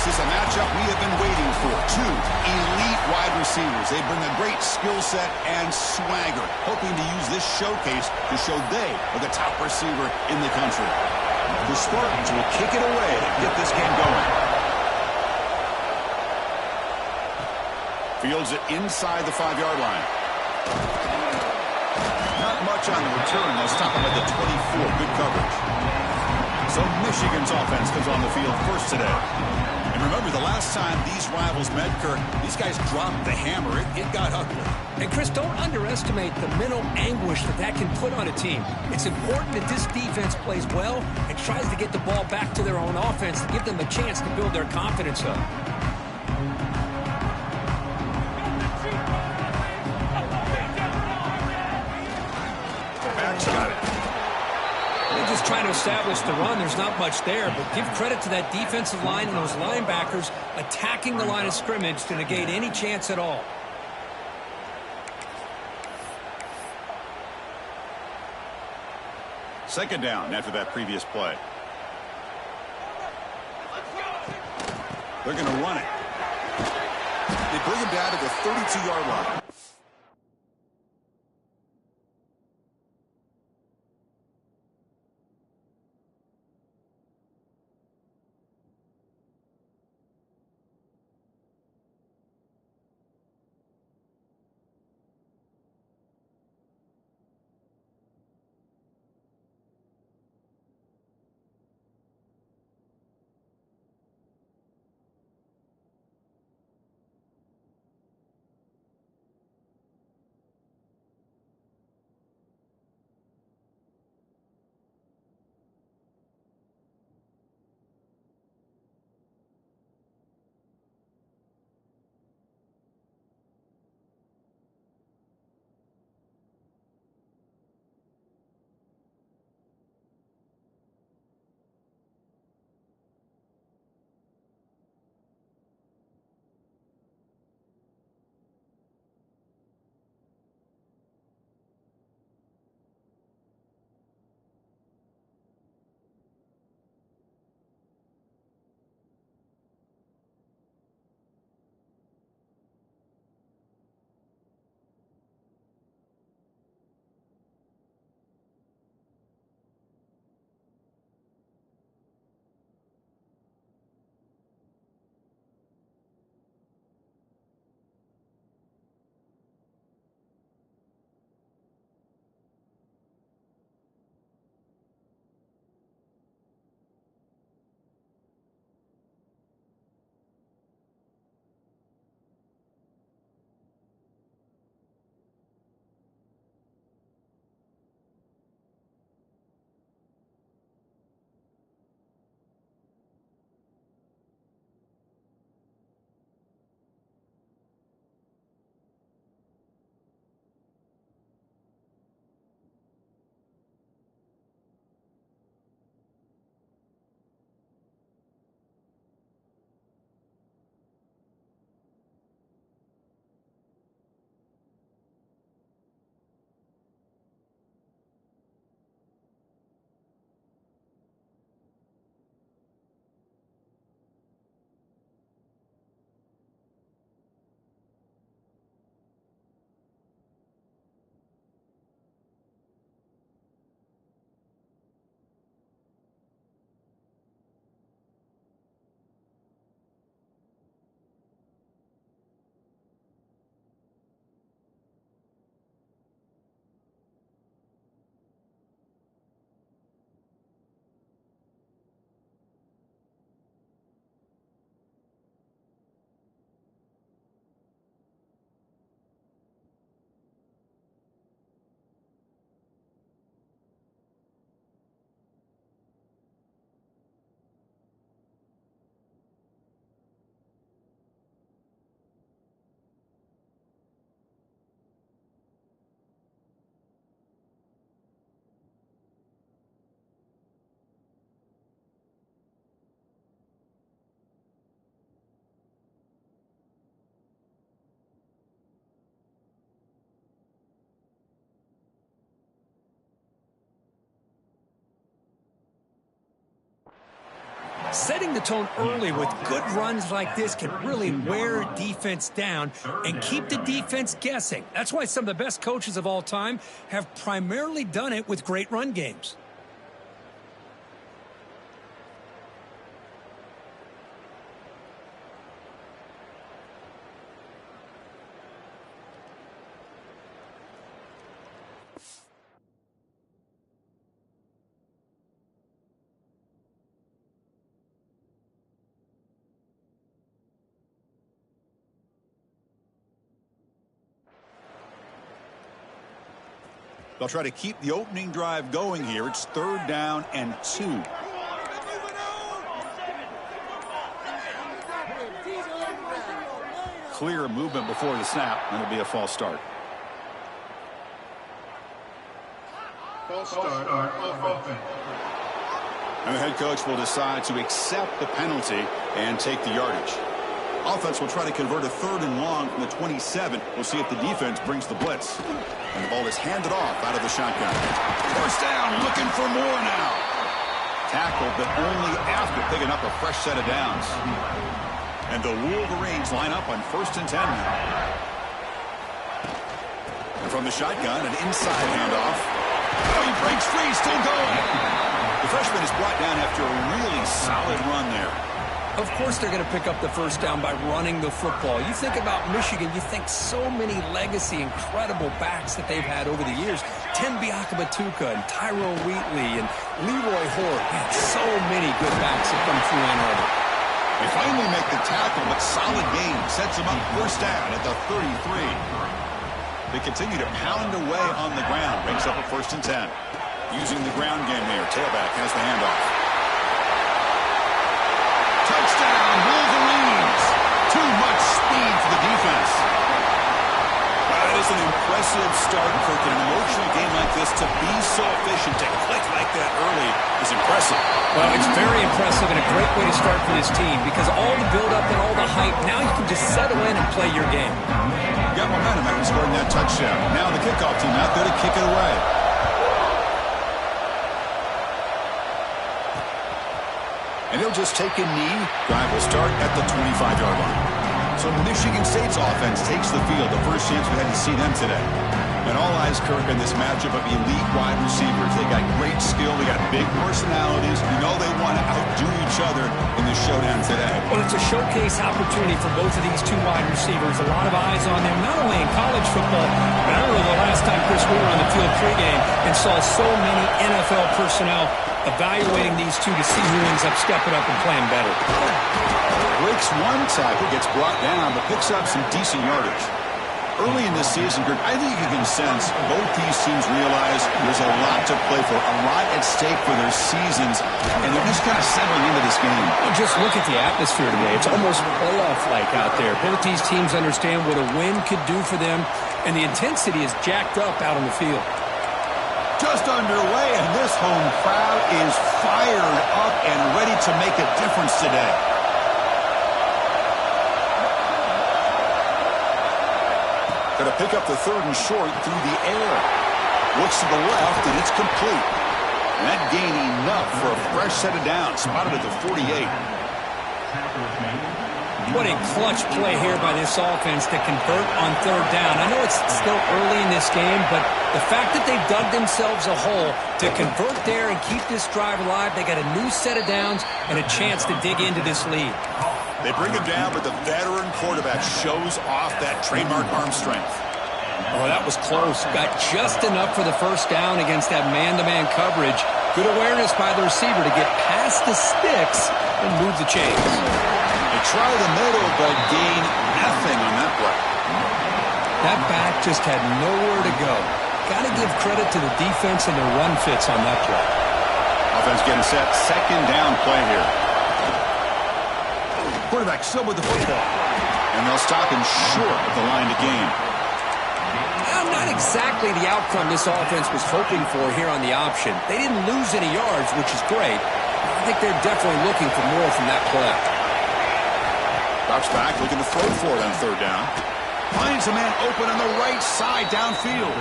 is a matchup we have been waiting for. Two elite wide receivers. They bring a great skill set and swagger, hoping to use this showcase to show they are the top receiver in the country. The Spartans will kick it away to get this game going. Fields it inside the 5-yard line. Not much on the return. They'll stop him at the 24. Good coverage. So Michigan's offense comes on the field first today. And remember, the last time these rivals met, Kirk, these guys dropped the hammer. It got ugly. And, Chris, don't underestimate the mental anguish that can put on a team. It's important that this defense plays well and tries to get the ball back to their own offense to give them a chance to build their confidence up. Got it. They're just trying to establish the run. There's not much there, but give credit to that defensive line and those linebackers attacking the line of scrimmage to negate any chance at all. Second down after that previous play. They're going to run it. They bring him down to the 32-yard line. Setting the tone early with good runs like this can really wear a defense down and keep the defense guessing. That's why some of the best coaches of all time have primarily done it with great run games. They'll try to keep the opening drive going here. It's 3rd down and 2. Clear movement before the snap, and it'll be a false start. False start off offense. And the head coach will decide to accept the penalty and take the yardage. Offense will try to convert a 3rd and long from the 27. We'll see if the defense brings the blitz. And the ball is handed off out of the shotgun. 1st down, looking for more now. Tackled, but only after picking up a fresh set of downs. And the Wolverines line up on 1st and 10 now. And from the shotgun, an inside handoff. Oh, he breaks free, still going. The freshman is brought down after a really solid run there. Of course they're going to pick up the 1st down by running the football. You think about Michigan, you think so many legacy, incredible backs that they've had over the years. Tim Biakabatuka and Tyrone Wheatley and Leroy Horde. Man, so many good backs that come through Ann Arbor. They finally make the tackle, but solid gain sets them up 1st down at the 33. They continue to pound away on the ground. Makes up a 1st and 10. Using the ground game here. Tailback has the handoff. Touchdown, Wolverines. Too much speed for the defense. Well, that is an impressive start for an emotional game like this. To be so efficient, to click like that early is impressive. Well, it's very impressive and a great way to start for this team because all the build-up and all the hype, now you can just settle in and play your game. Got momentum after scoring that touchdown. Now the kickoff team out there to kick it away. And he'll just take a knee. Drive will start at the 25-yard line. So Michigan State's offense takes the field. The first chance we had to see them today. And all eyes, Kirk, in this matchup of elite wide receivers. They got great skill. They got big personalities. You know they want to outdo each other in this showdown today. Well, it's a showcase opportunity for both of these 2 wide receivers. A lot of eyes on them, not only in college football, but I remember the last time, Chris, we were on the field pregame and saw so many NFL personnel evaluating these 2 to see who ends up stepping up and playing better. Breaks one tackle, gets brought down, but picks up some decent yardage. Early in this season, Kirk, I think you can sense both these teams realize there's a lot to play for, a lot at stake for their seasons, and they're just kind of settling into this game. Well, just look at the atmosphere today. It's almost playoff-like out there. Both these teams understand what a win could do for them, and the intensity is jacked up out on the field. Just underway, and this home crowd is fired up and ready to make a difference today. Going to pick up the 3rd and short through the air. Looks to the left, and it's complete. And that gain enough for a fresh set of downs. Spotted at the 48. What a clutch play here by this offense to convert on 3rd down. I know it's still early in this game, but the fact that they've dug themselves a hole to convert there and keep this drive alive, they got a new set of downs and a chance to dig into this lead. They bring him down, but the veteran quarterback shows off that trademark arm strength. Oh, that was close. Got just enough for the 1st down against that man-to-man coverage. Good awareness by the receiver to get past the sticks and move the chains. They try the middle, but gain nothing on that play. That back just had nowhere to go. Got to give credit to the defense and their run fits on that play. Offense getting set. 2nd down play here. Quarterback still with the football. And they'll stop him short of the line to gain. Well, not exactly the outcome this offense was hoping for here on the option. They didn't lose any yards, which is great. I think they're definitely looking for more from that play. Drops back, looking to throw for it on 3rd down. Finds a man open on the right side downfield.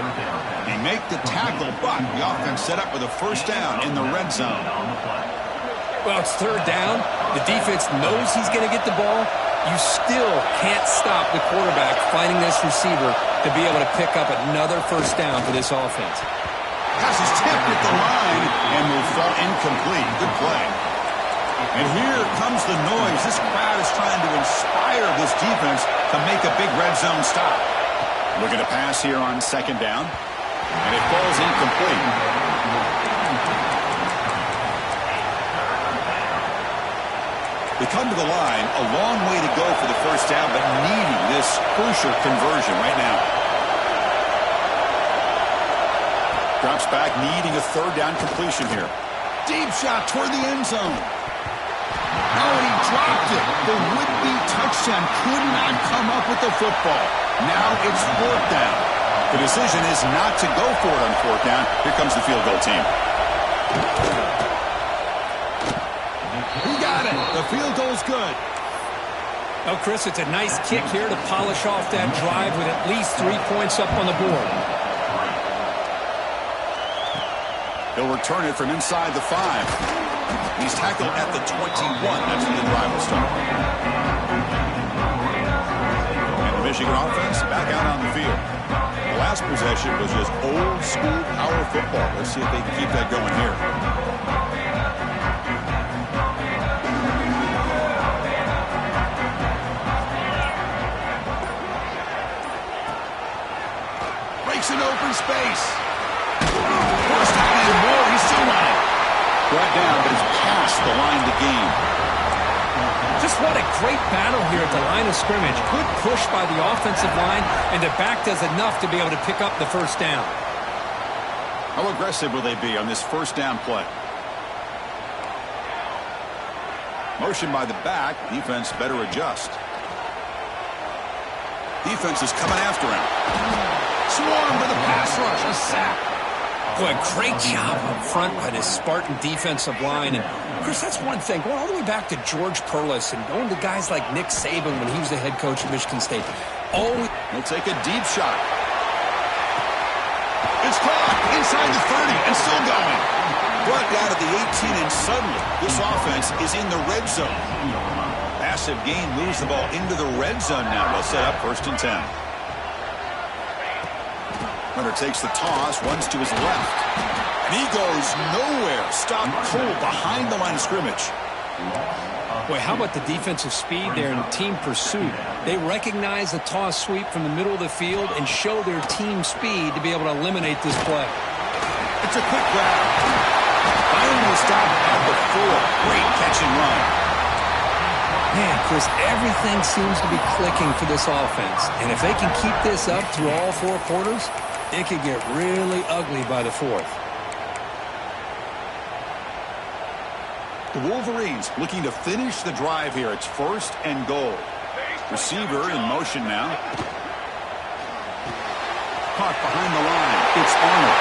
They make the tackle, but the offense set up with a 1st down in the red zone. Well, it's third down. The defense knows he's going to get the ball. You still can't stop the quarterback finding this receiver to be able to pick up another first down for this offense. Pass is tipped at the line and will fall incomplete. Good play. And here comes the noise. This crowd is trying to inspire this defense to make a big red zone stop. Looking to pass here on second down. And it falls incomplete. They come to the line, a long way to go for the first down, but needing this crucial conversion right now. Drops back, needing a third down completion here. Deep shot toward the end zone. Oh, and he dropped it. The would-be touchdown could not come up with the football. Now it's fourth down. The decision is not to go for it on fourth down. Here comes the field goal team. He got it. The field goal's good. Oh, Chris, it's a nice kick here to polish off that drive with at least 3 points up on the board. He'll return it from inside the 5. He's tackled at the 21. That's when the drive will start. And the Michigan offense back out on the field. The last possession was just old school power football. Let's see if they can keep that going here. Breaks an open space. First down and more. He's still on it. Brought down, but it's past the line to gain. Just what a great battle here at the line of scrimmage. Good push by the offensive line, and the back does enough to be able to pick up the first down. How aggressive will they be on this first down play? Motion by the back. Defense better adjust. Defense is coming after him. Swarm with a pass rush. A sack. Boy, great job up front by this Spartan defensive line. And, Chris, that's one thing. Going all the way back to George Perlis and going to guys like Nick Saban when he was the head coach of Michigan State. He'll take a deep shot. It's caught inside the 30 and still going. Brought down at the 18, and suddenly this offense is in the red zone. Massive gain moves the ball into the red zone now. They'll set up 1st and 10. Hunter takes the toss, runs to his left. And he goes nowhere. Stopped cold behind the line of scrimmage. Boy, how about the defensive speed there in team pursuit? They recognize the toss sweep from the middle of the field and show their team speed to be able to eliminate this play. It's a quick grab. Finally stopped at the 4. Great catch and run. Man, Chris, everything seems to be clicking for this offense. And if they can keep this up through all 4 quarters, it could get really ugly by the 4th. The Wolverines looking to finish the drive here. It's 1st and goal. Receiver in motion now. Caught behind the line. It's Arnold.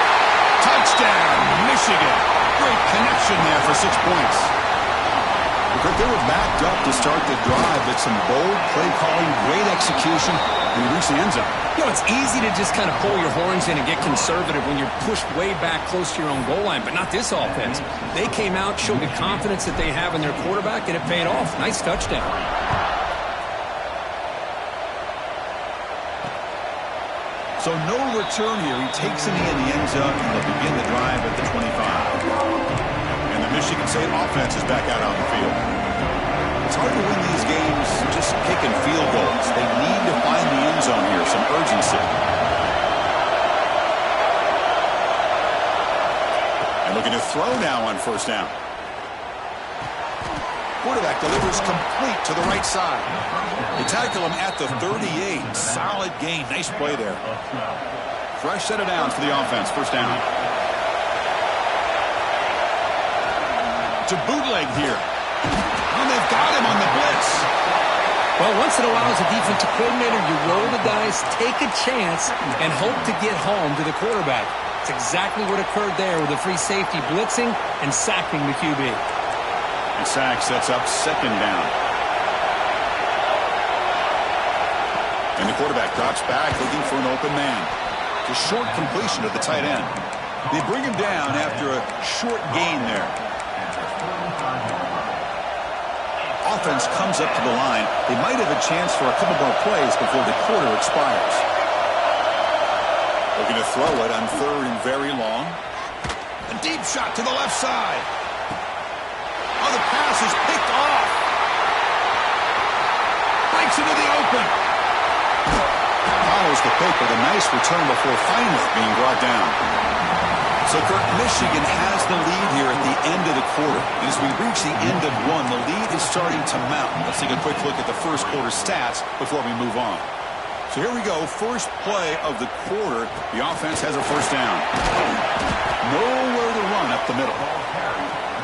Touchdown, Michigan. Great connection there for 6 points. They were backed up to start the drive, but some bold play calling, great execution, and reach the end zone. You know, it's easy to just kind of pull your horns in and get conservative when you're pushed way back close to your own goal line, but not this offense. They came out, showed the confidence that they have in their quarterback, and it paid off. Nice touchdown. So no return here. He takes it in the end zone, and they'll begin the drive at the 25. And the Michigan State offense is back out on the field. It's hard to win these games just kicking field goals. They need to find the end zone here, some urgency. And looking to throw now on 1st down. Quarterback delivers complete to the right side. They tackle him at the 38. Solid gain. Nice play there. Fresh set of downs for the offense. 1st down. To bootleg here. And they've got him on the blitz. Well, once in a while as a defensive coordinator, you roll the dice, take a chance, and hope to get home to the quarterback. It's exactly what occurred there with the free safety blitzing and sacking the QB. And sack sets up 2nd down. And the quarterback drops back looking for an open man. It's a short completion to the tight end. They bring him down after a short gain there. offense comes up to the line, they might have a chance for a couple more plays before the quarter expires. Looking to throw it on 3rd and very long. A deep shot to the left side. Oh, the pass is picked off. Breaks into the open. Follows the pick with a nice return before finally being brought down. So, Kirk, Michigan has the lead here at the end of the quarter. And as we reach the end of one, the lead is starting to mount. Let's take a quick look at the first quarter stats before we move on. So here we go, first play of the quarter. The offense has a first down. Nowhere to run up the middle.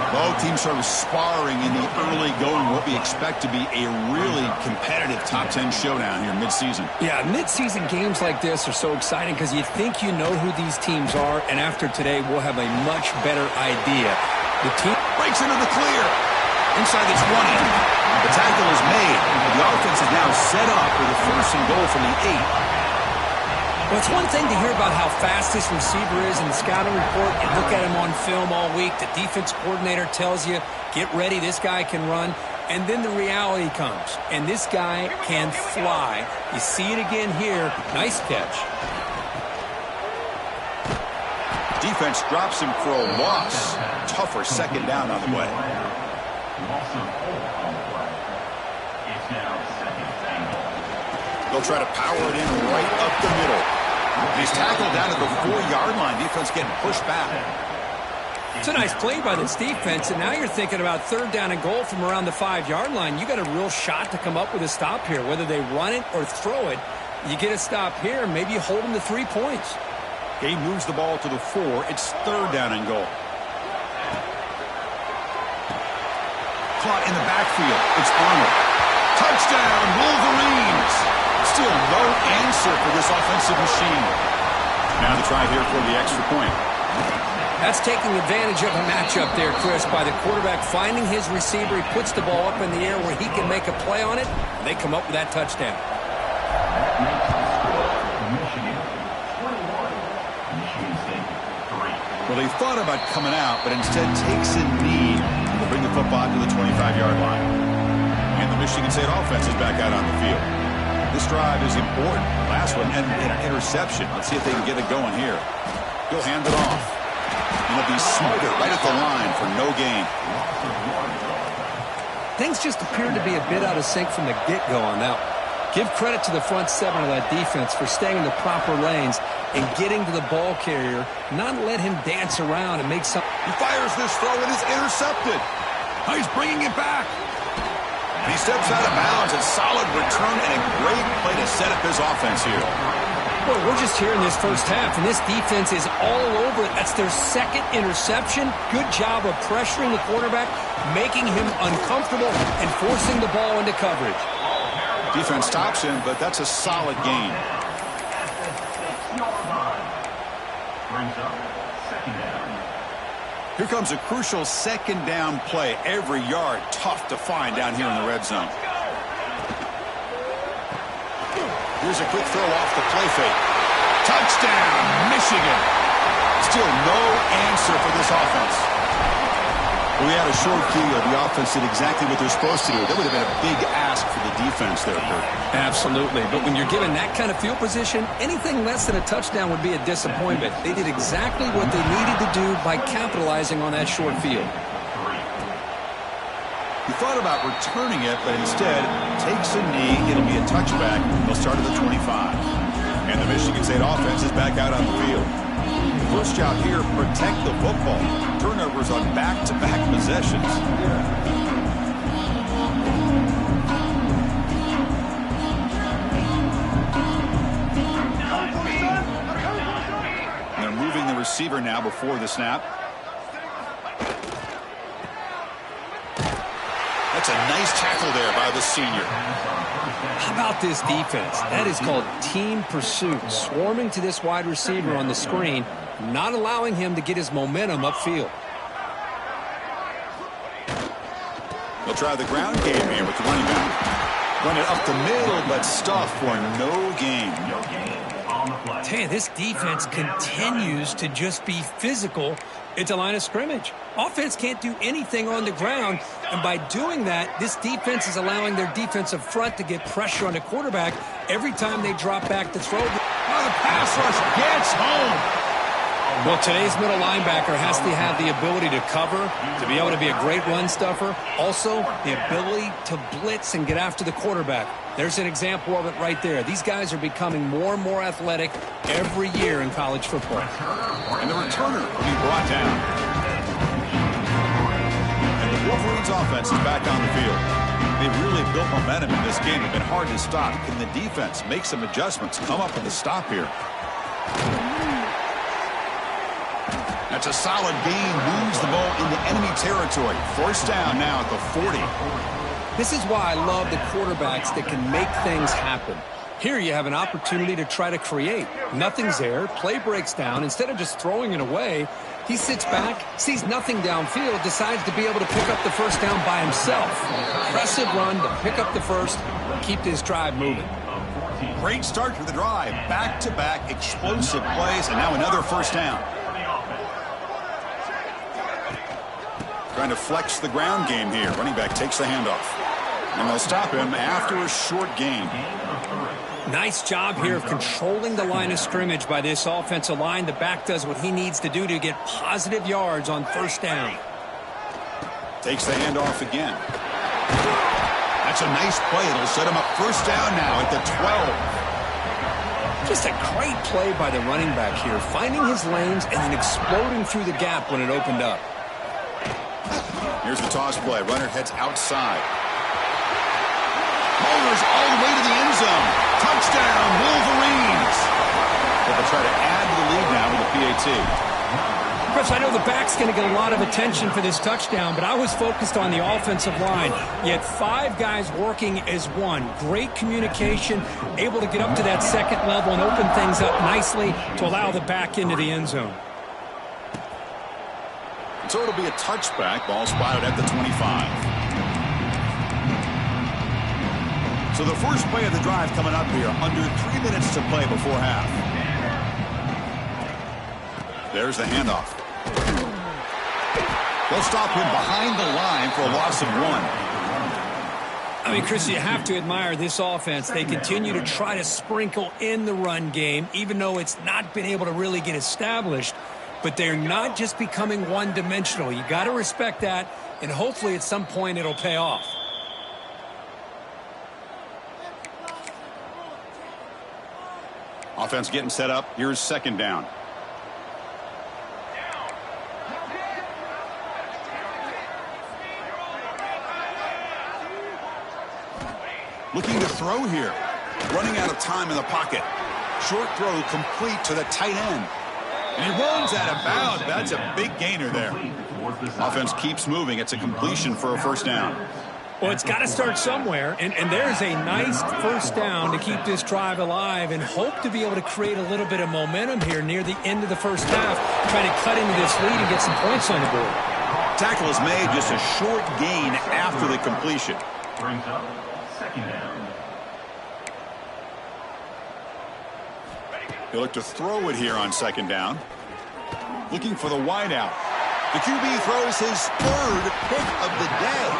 Both teams sort of sparring in the early going, what we expect to be a really competitive top 10 showdown here mid-season. Yeah, mid-season games like this are so exciting because you think you know who these teams are, and after today, we'll have a much better idea. The team breaks into the clear. Inside the 20. The tackle is made. The offense is now set up for the first and goal from the 8. Well, it's one thing to hear about how fast this receiver is in the scouting report and look at him on film all week. The defense coordinator tells you, get ready, this guy can run. And then the reality comes, and this guy can fly. You see it again here. Nice catch. Defense drops him for a loss. Tougher second down on the way. They'll try to power it in right up the middle. He's tackled down at the 4-yard line. Defense getting pushed back. It's a nice play by this defense, and now you're thinking about 3rd down and goal from around the 5-yard line. You got a real shot to come up with a stop here. Whether they run it or throw it, you get a stop here, maybe you hold them to 3 points. He moves the ball to the 4. It's 3rd down and goal. Caught in the backfield. It's Arnold. Touchdown, Wolverines! Still no answer for this offensive machine. Now the try here for the extra point. That's taking advantage of a matchup there, Chris, by the quarterback finding his receiver. He puts the ball up in the air where he can make a play on it, and they come up with that touchdown. Well, he thought about coming out, but instead takes a knee to bring the football to the 25-yard line. And the Michigan State offense is back out on the field. This drive is important. Last one ended in an interception. Let's see if they can get it going here. He'll hand it off. And he'll be smothered right at the line for no gain. Things just appeared to be a bit out of sync from the get-go on that one. Give credit to the front 7 of that defense for staying in the proper lanes and getting to the ball carrier, not let him dance around and make some. He fires this throw and is intercepted. Now he's bringing it back. And he steps out of bounds. A solid return and a great play to set up his offense here. Well, we're just here in this first half, and this defense is all over it. That's their 2nd interception. Good job of pressuring the quarterback, making him uncomfortable, and forcing the ball into coverage. Defense stops him, but that's a solid gain. Here comes a crucial 2nd down play. Every yard tough to find down here in the red zone. Here's a quick throw off the play fake. Touchdown, Michigan. Still no answer for this offense. We had a short field. The offense did exactly what they're supposed to do. That would have been a big ask for the defense there, Kurt. Absolutely. But when you're given that kind of field position, anything less than a touchdown would be a disappointment. They did exactly what they needed to do by capitalizing on that short field. He thought about returning it, but instead takes a knee. It'll be a touchback. They'll start at the 25. And the Michigan State offense is back out on the field. First job here, protect the football. Turnovers on back-to-back possessions. They're moving the receiver now before the snap. That's a nice tackle there by the senior. How about this defense? That is called team pursuit. Swarming to this wide receiver on the screen, not allowing him to get his momentum upfield. They'll try the ground game here with the running back. Run it up the middle, but stuff for no gain. On the play. Tell you, this defense continues to just be physical at the line of scrimmage. Offense can't do anything on the ground, and by doing that, this defense is allowing their defensive front to get pressure on the quarterback every time they drop back to throw. Oh, the pass rush gets home. Well, today's middle linebacker has to have the ability to cover, to be able to be a great run stuffer. Also, the ability to blitz and get after the quarterback. There's an example of it right there. These guys are becoming more and more athletic every year in college football. And the returner will be brought down. And the Wolverines offense is back on the field. They've really built momentum in this game. It's been hard to stop. Can the defense make some adjustments, come up with a stop here? That's a solid gain, moves the ball into enemy territory. First down now at the 40. This is why I love the quarterbacks that can make things happen. Here you have an opportunity to try to create. Nothing's there. Play breaks down. Instead of just throwing it away, he sits back, sees nothing downfield, decides to be able to pick up the first down by himself. Impressive run to pick up the first, keep this drive moving. Great start to the drive. Back-to-back explosive plays, and now another first down. Trying to flex the ground game here. Running back takes the handoff. And they'll stop him after a short gain. Nice job here of controlling the line of scrimmage by this offensive line. The back does what he needs to do to get positive yards on first down. Takes the handoff again. That's a nice play. It'll set him up first down now at the 12. Just a great play by the running back here, finding his lanes and then exploding through the gap when it opened up. Here's the toss play. Runner heads outside. Bowlers all the way to the end zone. Touchdown, Wolverines. They'll try to add to the lead now with a PAT. Chris, I know the back's going to get a lot of attention for this touchdown, but I was focused on the offensive line. You had 5 guys working as one. Great communication, able to get up to that second level and open things up nicely to allow the back into the end zone. So it'll be a touchback. Ball spotted at the 25. So the first play of the drive coming up here. Under 3 minutes to play before half. There's the handoff. They'll stop him behind the line for a loss of 1. I mean, Chris, you have to admire this offense. They continue to try to sprinkle in the run game, even though it's not been able to really get established. But they're not just becoming one-dimensional. You got to respect that, and hopefully at some point it'll pay off. Offense getting set up. Here's second down. Looking to throw here. Running out of time in the pocket. Short throw complete to the tight end. And he runs out of bounds. That's a big gainer there. Offense keeps moving. It's a completion for a first down. Well, it's got to start somewhere, and there's a nice first down to keep this drive alive and hope to be able to create a little bit of momentum here near the end of the first half, trying to cut into this lead and get some points on the board. Tackle is made, just a short gain after the completion. Brings up second down. He'll look to throw it here on second down. Looking for the wideout. The QB throws his third pick of the day.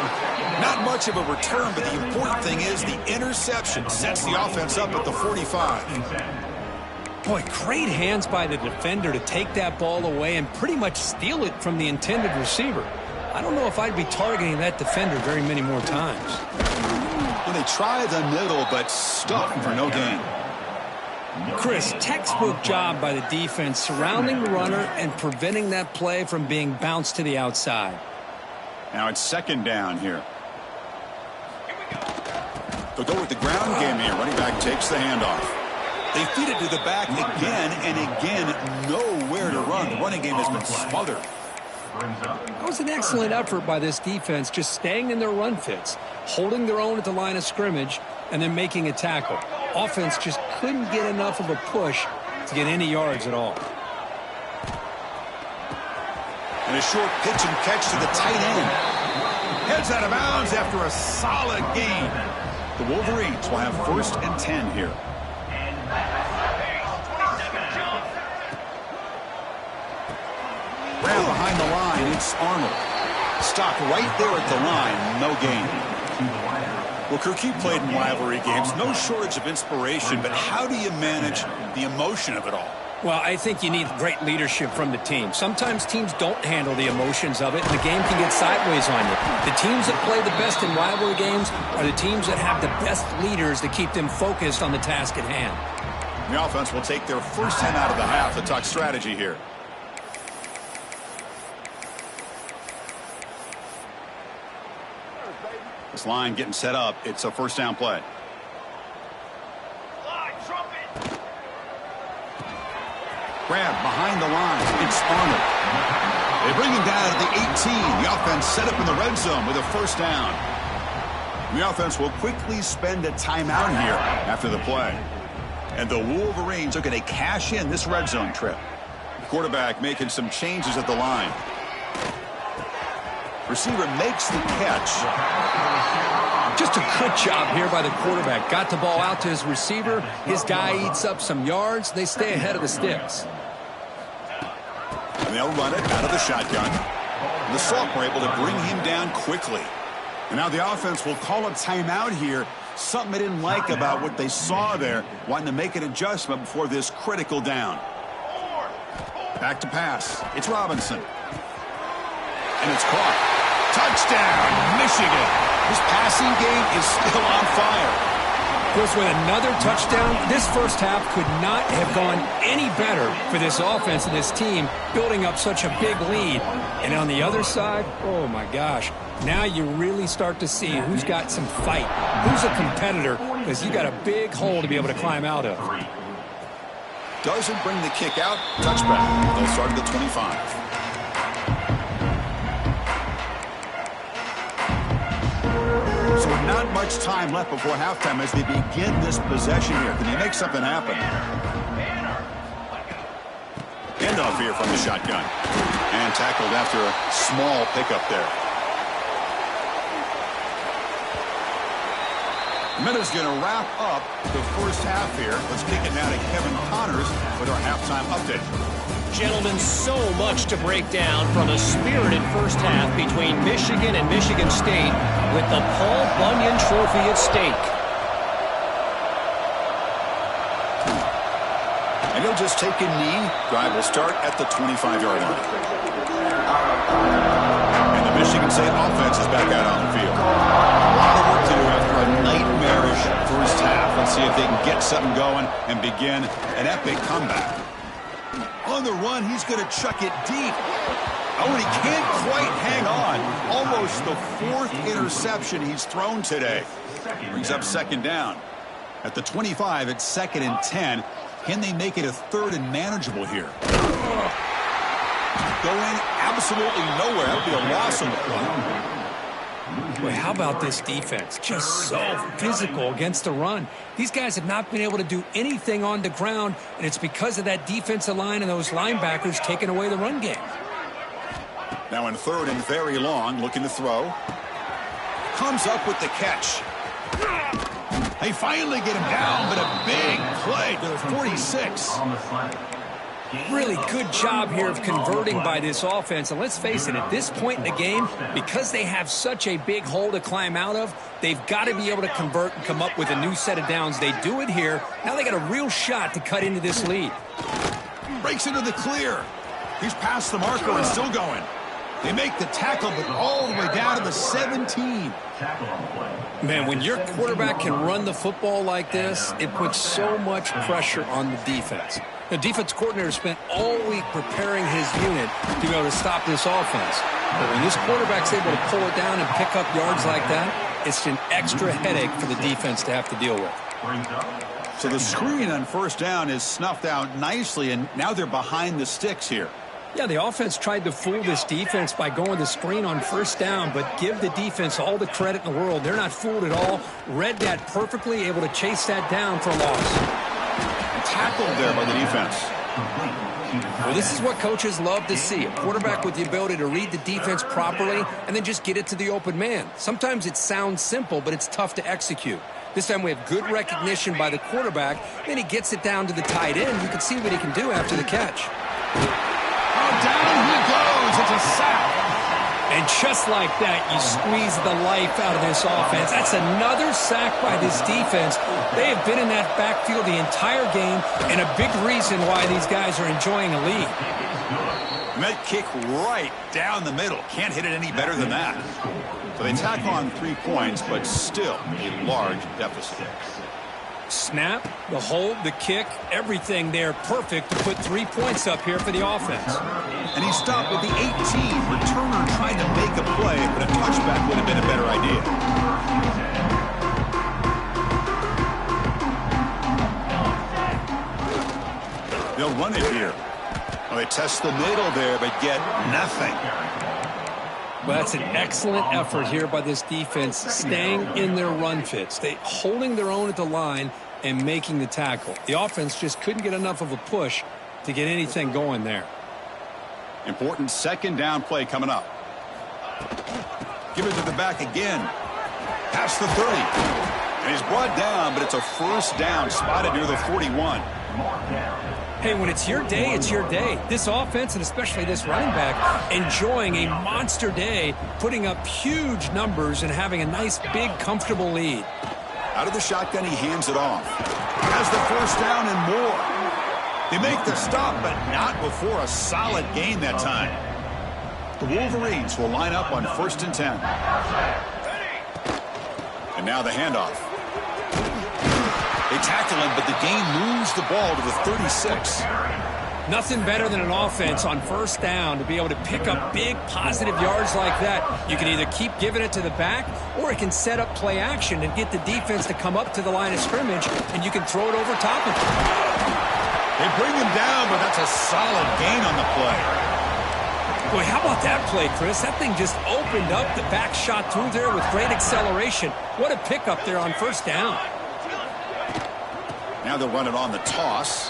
Not much of a return, but the important thing is the interception sets the offense up at the 45. Boy, great hands by the defender to take that ball away and pretty much steal it from the intended receiver. I don't know if I'd be targeting that defender very many more times. Well, they try the middle, but stuck for no gain. Chris, textbook job by the defense surrounding the runner and preventing that play from being bounced to the outside. Now it's second down here. They'll go with the ground game here. Running back takes the handoff. They feed it to the back again and again. Nowhere to run. The running game has been smothered. That was an excellent effort by this defense, just staying in their run fits, holding their own at the line of scrimmage, and then making a tackle. Offense just couldn't get enough of a push to get any yards at all. And a short pitch and catch to the tight end. Heads out of bounds after a solid gain. The Wolverines will have 1st and 10 here. It's Arnold. Stopped right there at the line. No gain. Well, Kirk, you played in rivalry games. No shortage of inspiration, but how do you manage the emotion of it all? Well, I think you need great leadership from the team. Sometimes teams don't handle the emotions of it, and the game can get sideways on you. The teams that play the best in rivalry games are the teams that have the best leaders to keep them focused on the task at hand. The offense will take their first 10 out of the half to talk strategy here. This line getting set up. It's a first down play. Grab behind the line. It's Arnold. They bring him down at the 18. The offense set up in the red zone with a first down. The offense will quickly spend a timeout here after the play. And the Wolverines are going to cash in this red zone trip. The quarterback making some changes at the line. Receiver makes the catch. Just a good job here by the quarterback. Got the ball out to his receiver. His guy eats up some yards. They stay ahead of the sticks. And they'll run it out of the shotgun. And the Sophomore able to bring him down quickly. And now the offense will call a timeout here. Something they didn't like about what they saw there. Wanting to make an adjustment before this critical down. Back to pass. It's Robinson. And it's caught. Touchdown, Michigan. His passing game is still on fire. Of course, with another touchdown, this first half could not have gone any better for this offense and this team, building up such a big lead. And on the other side, oh my gosh, now you really start to see who's got some fight, who's a competitor, because you got a big hole to be able to climb out of. Doesn't bring the kick out. Touchback. They'll start at the 25. So not much time left before halftime as they begin this possession here. Can they make something happen? Handoff here from the shotgun. And tackled after a small pickup there. Minute's going to wrap up the first half here. Let's kick it now to Kevin Connors with our halftime update. Gentlemen, so much to break down from a spirited first half between Michigan and Michigan State with the Paul Bunyan Trophy at stake. And he'll just take a knee. Drive will start at the 25-yard line. And the Michigan State offense is back out on the field. A lot of work to do after a nightmarish first half. Let's see if they can get something going and begin an epic comeback. On the run, he's going to chuck it deep. Oh, and he can't quite hang on. Almost the fourth interception he's thrown today. Brings up second down. At the 25, it's 2nd and 10. Can they make it a 3rd and manageable here? Going absolutely nowhere. That would be a loss on the play. Boy, how about this defense? Just so physical against the run. These guys have not been able to do anything on the ground, and it's because of that defensive line and those linebackers taking away the run game. Now in 3rd and very long, looking to throw. Comes up with the catch. They finally get him down, but a big play to the 46. Really good job here of converting by this offense. And let's face it, at this point in the game, because they have such a big hole to climb out of, they've got to be able to convert and come up with a new set of downs. They do it here. Now they got a real shot to cut into this lead. Breaks into the clear. He's past the marker and still going. They make the tackle, but all the way down to the 17. Man, when your quarterback can run the football like this, it puts so much pressure on the defense. The defense coordinator spent all week preparing his unit to be able to stop this offense. But when this quarterback's able to pull it down and pick up yards like that, it's an extra headache for the defense to have to deal with. So the screen on first down is snuffed out nicely, and now they're behind the sticks here. Yeah, the offense tried to fool this defense by going the screen on first down, but give the defense all the credit in the world. They're not fooled at all. Read that perfectly, able to chase that down for a loss. Tackled there by the defense. Well, this is what coaches love to see. A quarterback with the ability to read the defense properly and then just get it to the open man. Sometimes it sounds simple, but it's tough to execute. This time we have good recognition by the quarterback. Then he gets it down to the tight end. You can see what he can do after the catch. Oh, down he goes. It's a sack. And just like that, you squeeze the life out of this offense. That's another sack by this defense. They have been in that backfield the entire game, and a big reason why these guys are enjoying a lead. And that kick right down the middle. Can't hit it any better than that. So they tack on 3 points, but still a large deficit. Snap, the hold, the kick, everything there perfect to put 3 points up here for the offense. And he stopped with the 18. Returner tried to make a play, but a touchback would have been a better idea. They'll run it here. Well, they test the middle there, but get nothing. Well, that's an excellent effort here by this defense, staying in their run fits. They holding their own at the line and making the tackle. The offense just couldn't get enough of a push to get anything going there. Important second down play coming up. Give it to the back again. Past the 30. And he's brought down, but it's a first down spotted near the 41. Hey, when it's your day, it's your day. This offense, and especially this running back, enjoying a monster day, putting up huge numbers and having a nice, big, comfortable lead. Out of the shotgun, he hands it off. Has the first down and more. They make the stop, but not before a solid gain that time. The Wolverines will line up on 1st and 10. And now the handoff. They tackle him, but the gain moves the ball to the 36. Nothing better than an offense on first down to be able to pick up big positive yards like that. You can either keep giving it to the back, or it can set up play action and get the defense to come up to the line of scrimmage, and you can throw it over top of them. They bring him down, but that's a solid gain on the play. Boy, how about that play, Chris? That thing just opened up. The back shot through there with great acceleration. What a pickup there on first down. Now they'll run it on the toss.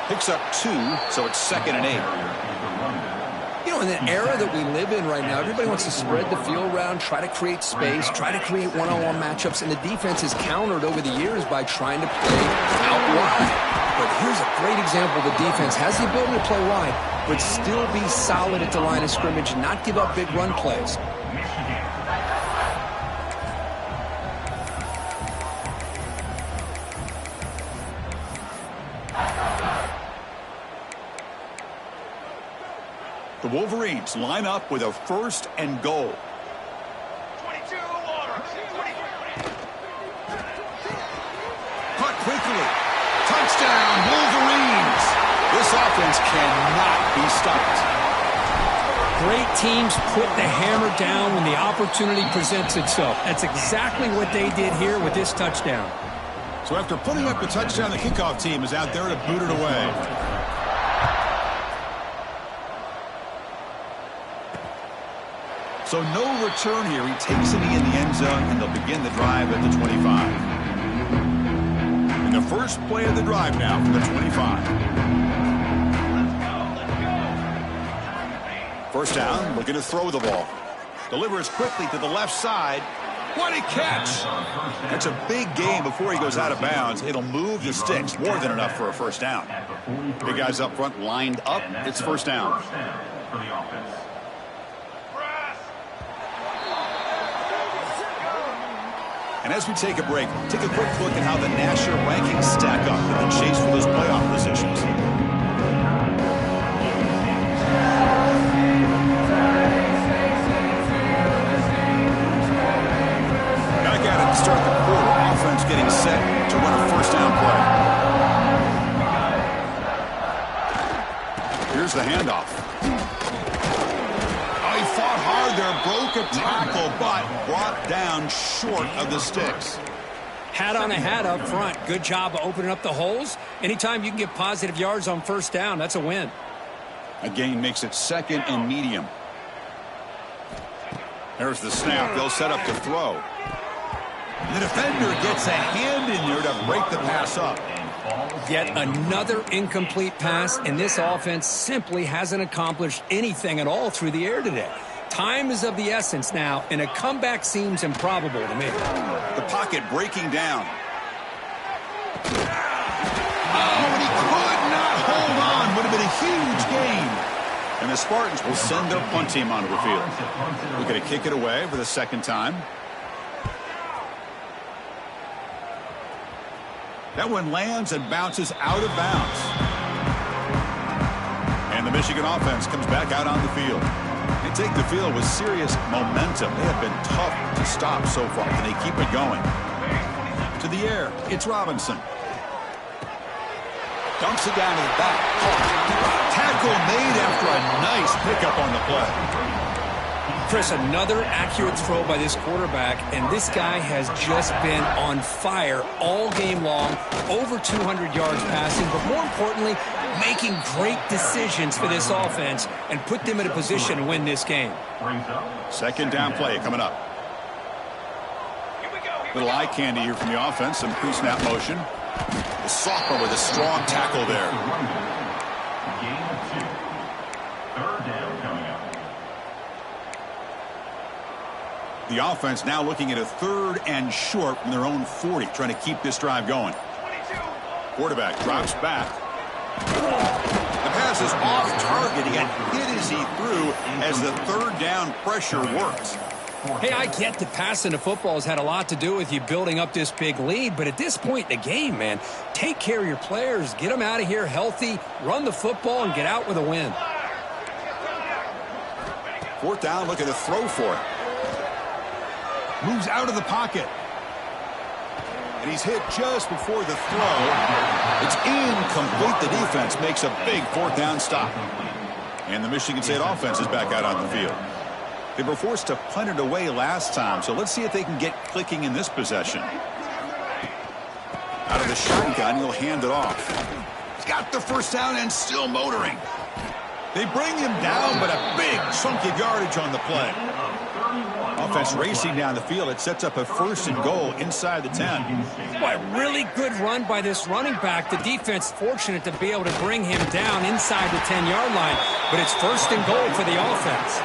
Picks up 2, so it's 2nd and 8. You know, in the era that we live in right now, everybody wants to spread the field around, try to create space, try to create one-on-one matchups, and the defense is countered over the years by trying to play out wide. But here's a great example. The defense has the ability to play wide, but still be solid at the line of scrimmage, not give up big run plays. The Wolverines line up with a 1st and goal. 22 Caught quickly. Touchdown, Wolverines. This offense cannot be stopped. Great teams put the hammer down when the opportunity presents itself. That's exactly what they did here with this touchdown. So after putting up the touchdown, the kickoff team is out there to boot it away. So no return here. He takes it in the end zone, and they'll begin the drive at the 25. And the first play of the drive now from the 25. First down, looking to throw the ball. Delivers quickly to the left side. What a catch! That's a big gain before he goes out of bounds. It'll move the sticks, more than enough for a first down. Big guys up front lined up. It's first down. And as we take a break, take a quick look at how the national rankings stack up in the chase for those playoff positions. Back at it to start the quarter. Offense getting set to run a first down play. Here's the handoff. He fought hard there, broke a tackle, but brought down short of the sticks. Hat on a hat up front. Good job of opening up the holes. Anytime you can get positive yards on first down, that's a win. A gain makes it 2nd and medium. There's the snap. They'll set up to throw. The defender gets a hand in there to break the pass up. Yet another incomplete pass, and this offense simply hasn't accomplished anything at all through the air today. Time is of the essence now, and a comeback seems improbable to me. The pocket breaking down. Oh, and he could not hold on. Would have been a huge gain. And And the Spartans will send their punt team onto the field. We're going to kick it away for the second time. That one lands and bounces out of bounds. And the Michigan offense comes back out on the field. They take the field with serious momentum. They have been tough to stop so far. Can they keep it going? To the air, it's Robinson. Dumps it down to the back. Tackle made after a nice pickup on the play. Chris, another accurate throw by this quarterback, and this guy has just been on fire all game long, over 200 yards passing, but more importantly, making great decisions for this offense and put them in a position to win this game. Second down play coming up. Little eye candy here from the offense, some pre-snap motion. The sophomore with a strong tackle there. The offense now looking at a 3rd and short from their own 40, trying to keep this drive going. Quarterback drops back. The pass is off target. He got hit as he threw as the 3rd down pressure works. Hey, I get that passing the football has had a lot to do with you building up this big lead, but at this point in the game, man, take care of your players, get them out of here healthy, run the football, and get out with a win. 4th down, looking to throw for it. Moves out of the pocket. And he's hit just before the throw. It's incomplete. The defense makes a big 4th down stop. And the Michigan State offense is back out on the field. They were forced to punt it away last time, so let's see if they can get clicking in this possession. Out of the shotgun, he'll hand it off. He's got the 1st down and still motoring. They bring him down, but a big chunk of yardage on the play. Offense racing down the field. It sets up a 1st and goal inside the 10. Boy, really good run by this running back. The defense fortunate to be able to bring him down inside the 10-yard line, but it's 1st and goal for the offense.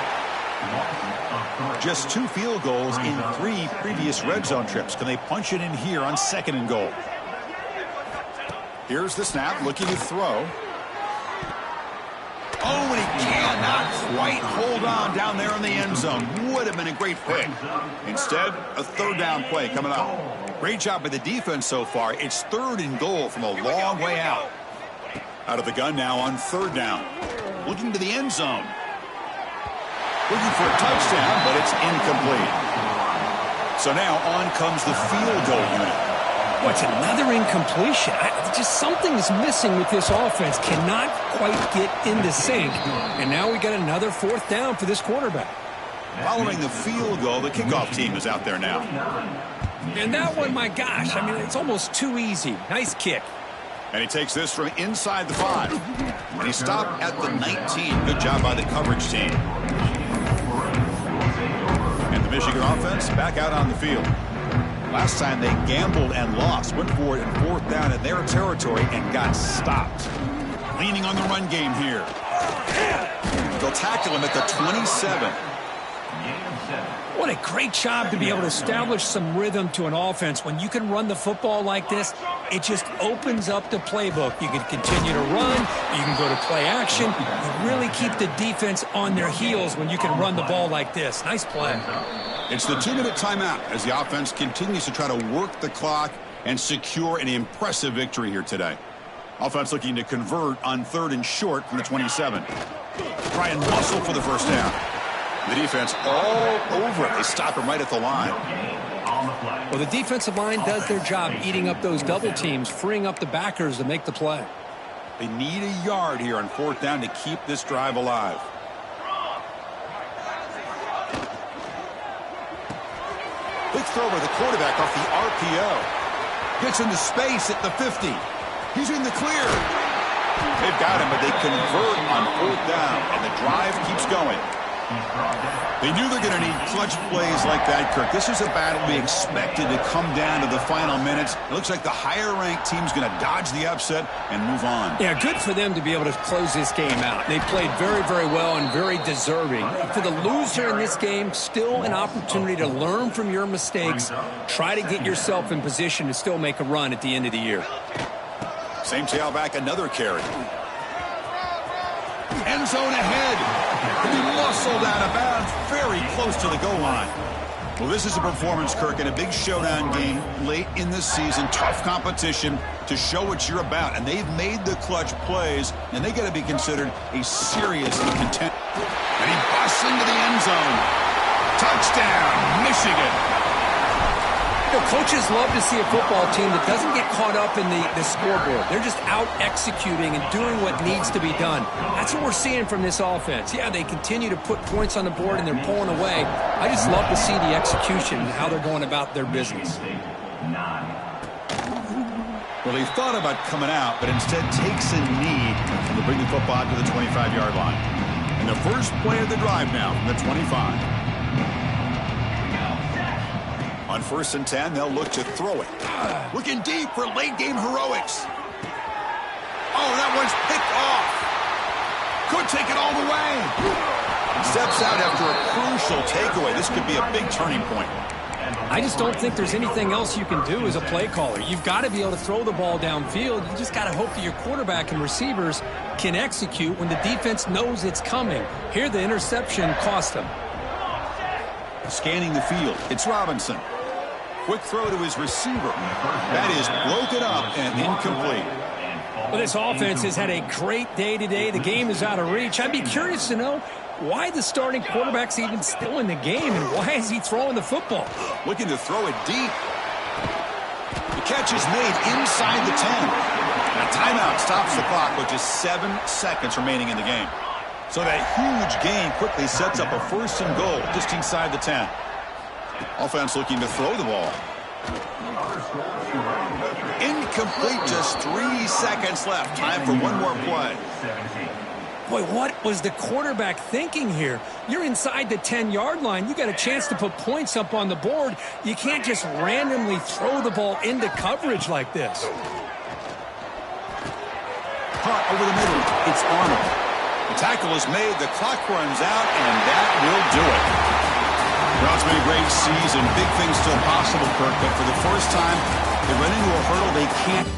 Just 2 field goals in 3 previous red zone trips. Can they punch it in here on 2nd and goal? Here's the snap, looking to throw. Oh, and he cannot quite hold on down there in the end zone. Would have been a great pick. Instead, a 3rd down play coming up. Great job by the defense so far. It's 3rd and goal from a long way out. Out of the gun now on 3rd down. Looking to the end zone. Looking for a touchdown, but it's incomplete. So now on comes the field goal unit. What's another incompletion? Just something is missing with this offense. Cannot quite get in the sync. And now we got another 4th down for this quarterback. Following the field goal, the kickoff team is out there now. And that one, my gosh, I mean, it's almost too easy. Nice kick. And he takes this from inside the 5. And he stopped at the 19. Good job by the coverage team. And the Michigan offense back out on the field. Last time they gambled and lost. Went for it in 4th down in their territory and got stopped. Leaning on the run game here. They'll tackle him at the 27. What a great job to be able to establish some rhythm to an offense. When you can run the football like this, it just opens up the playbook. You can continue to run. You can go to play action. You really keep the defense on their heels when you can run the ball like this. Nice play. It's the 2-minute timeout as the offense continues to try to work the clock and secure an impressive victory here today. Offense looking to convert on 3rd and short from the 27. Try and muscle for the 1st down. The defense all over it. They stop him right at the line. Well, the defensive line does their job eating up those double teams, freeing up the backers to make the play. They need a yard here on 4th down to keep this drive alive. Big throw by the quarterback off the RPO. Gets into space at the 50. He's in the clear. They've got him, but they convert on 4th down, and the drive keeps going. They knew they're going to need clutch plays like that, Kirk. This is a battle we expected to come down to the final minutes. It looks like the higher-ranked team's going to dodge the upset and move on. Yeah, good for them to be able to close this game out. They played very, very well and very deserving. For the loser in this game, still an opportunity to learn from your mistakes. Try to get yourself in position to still make a run at the end of the year. Same tailback, another carry. End zone ahead. He'll be muscled out of bounds very close to the goal line. Well, this is a performance, Kirk, in a big showdown game late in the season. Tough competition to show what you're about. And they've made the clutch plays, and they got to be considered a serious contender. And he busts into the end zone. Touchdown, Michigan. You know, coaches love to see a football team that doesn't get caught up in the scoreboard. They're just out executing and doing what needs to be done. That's what we're seeing from this offense. Yeah, they continue to put points on the board and they're pulling away. I just love to see the execution and how they're going about their business. Well, he thought about coming out, but instead takes a knee and will bring the football to the 25-yard line. And the first play of the drive now from the 25. On 1st and 10, they'll look to throw it. Looking deep for late-game heroics. Oh, that one's picked off. Could take it all the way. Steps out after a crucial takeaway. This could be a big turning point. I just don't think there's anything else you can do as a play caller. You've got to be able to throw the ball downfield. You just got to hope that your quarterback and receivers can execute when the defense knows it's coming. Here, the interception cost them. Scanning the field, it's Robinson. Quick throw to his receiver. That is broken up and incomplete. Well, this offense has had a great day today. The game is out of reach. I'd be curious to know why the starting quarterback's even still in the game and why is he throwing the football? Looking to throw it deep. The catch is made inside the 10. A timeout stops the clock with just 7 seconds remaining in the game. So that huge gain quickly sets up a 1st and goal just inside the 10. Offense looking to throw the ball. Incomplete, just 3 seconds left. Time for one more play. Boy, what was the quarterback thinking here? You're inside the 10-yard line. You got a chance to put points up on the board. You can't just randomly throw the ball into coverage like this. Caught over the middle. It's Arnold. The tackle is made. The clock runs out, and that will do it. Well, it's been a great season. Big things still possible, Kirk, but for the first time, they run into a hurdle they can't